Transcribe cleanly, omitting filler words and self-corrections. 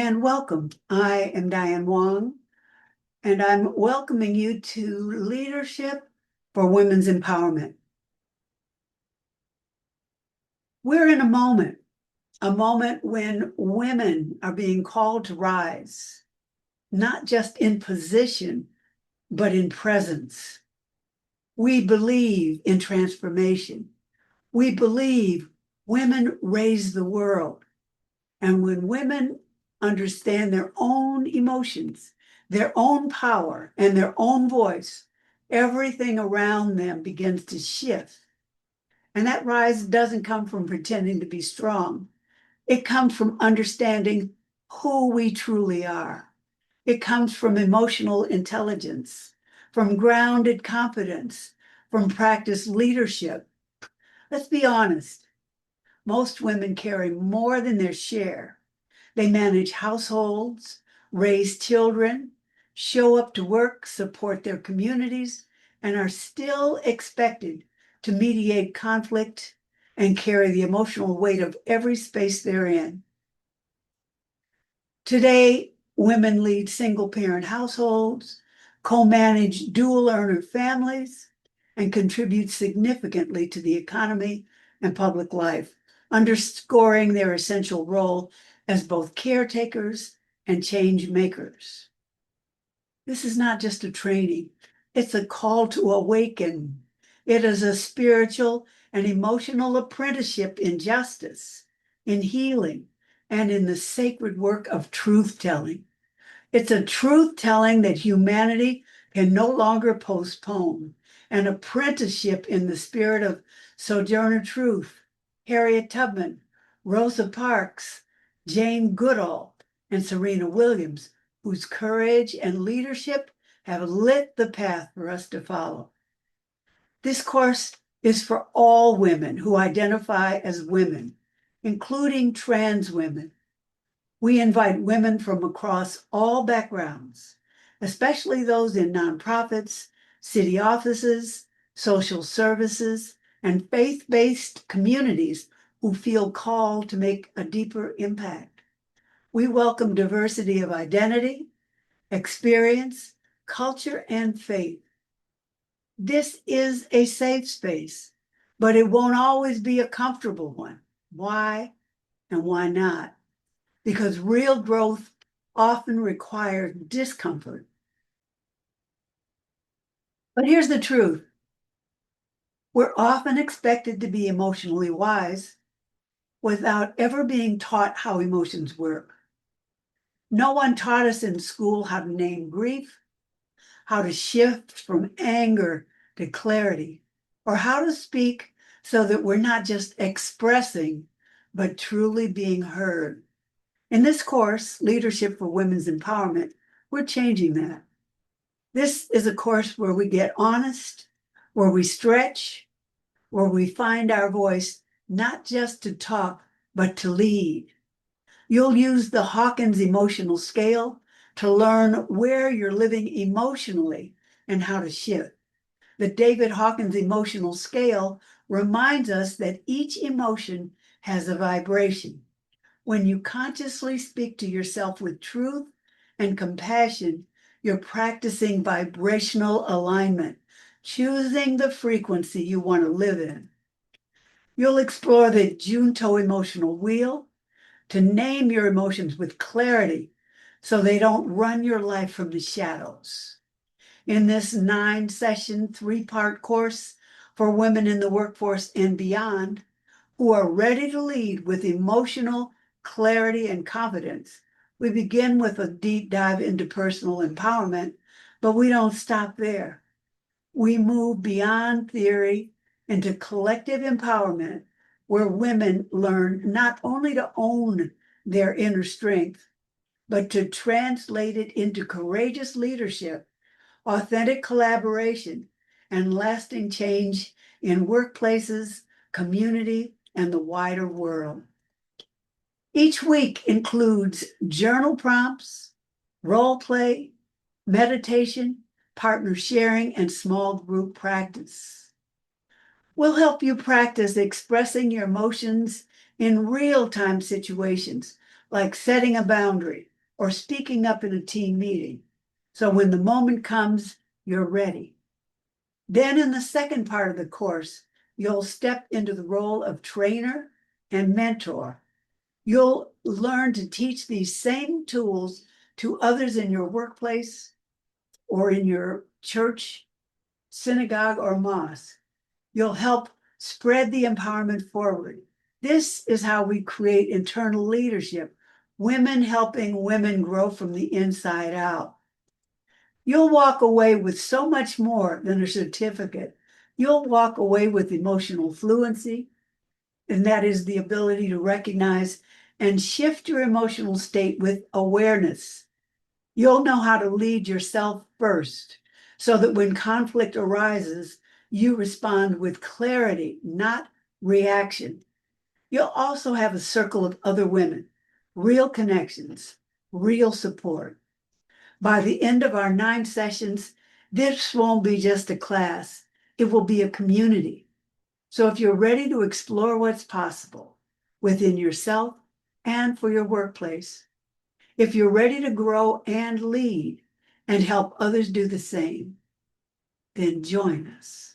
and welcome. I am Diane Wong, and I'm welcoming you to Leadership for Women's Empowerment. We're in a moment when women are being called to rise, not just in position, but in presence. We believe in transformation. We believe women raise the world. And when women understand their own emotions, their own power, and their own voice, everything around them begins to shift. And that rise doesn't come from pretending to be strong. It comes from understanding who we truly are. It comes from emotional intelligence, from grounded confidence, from practiced leadership. Let's be honest. Most women carry more than their share. They manage households, raise children, show up to work, support their communities, and are still expected to mediate conflict and carry the emotional weight of every space they're in. Today, women lead single-parent households, co-manage dual-earner families, and contribute significantly to the economy and public life, underscoring their essential role as both caretakers and change makers. This is not just a training, it's a call to awaken. It is a spiritual and emotional apprenticeship in justice, in healing, and in the sacred work of truth-telling. It's a truth-telling that humanity can no longer postpone, an apprenticeship in the spirit of Sojourner Truth, Harriet Tubman, Rosa Parks, Jane Goodall, and Serena Williams, whose courage and leadership have lit the path for us to follow. This course is for all women who identify as women, including trans women. We invite women from across all backgrounds, especially those in nonprofits, city offices, social services, and faith-based communities who feel called to make a deeper impact. We welcome diversity of identity, experience, culture, and faith. This is a safe space, but it won't always be a comfortable one. Why and why not? Because real growth often requires discomfort. But here's the truth. We're often expected to be emotionally wise without ever being taught how emotions work. No one taught us in school how to name grief, how to shift from anger to clarity, or how to speak so that we're not just expressing, but truly being heard. In this course, Leadership for Women's Empowerment, we're changing that. This is a course where we get honest, where we stretch, where we find our voice, not just to talk, but to lead. You'll use the Hawkins emotional scale to learn where you're living emotionally and how to shift. The David Hawkins emotional scale reminds us that each emotion has a vibration. When you consciously speak to yourself with truth and compassion, you're practicing vibrational alignment, choosing the frequency you want to live in. You'll explore the Junto emotional wheel to name your emotions with clarity so they don't run your life from the shadows. In this 9-session, 3-part course for women in the workforce and beyond who are ready to lead with emotional clarity and confidence, we begin with a deep dive into personal empowerment, but we don't stop there. We move beyond theory into collective empowerment, where women learn not only to own their inner strength, but to translate it into courageous leadership, authentic collaboration, and lasting change in workplaces, community, and the wider world. Each week includes journal prompts, role play, meditation, partner sharing, and small group practice. We'll help you practice expressing your emotions in real-time situations, like setting a boundary, or speaking up in a team meeting. So when the moment comes, you're ready. Then in the second part of the course, you'll step into the role of trainer and mentor. You'll learn to teach these same tools to others in your workplace or in your church, synagogue, or mosque. You'll help spread the empowerment forward. This is how we create internal leadership, women helping women grow from the inside out. You'll walk away with so much more than a certificate. You'll walk away with emotional fluency, and that is the ability to recognize and shift your emotional state with awareness. You'll know how to lead yourself first so that when conflict arises, you respond with clarity, not reaction. You'll also have a circle of other women, real connections, real support. By the end of our 9 sessions, this won't be just a class, it will be a community. So if you're ready to explore what's possible within yourself and for your workplace, if you're ready to grow and lead and help others do the same, then join us.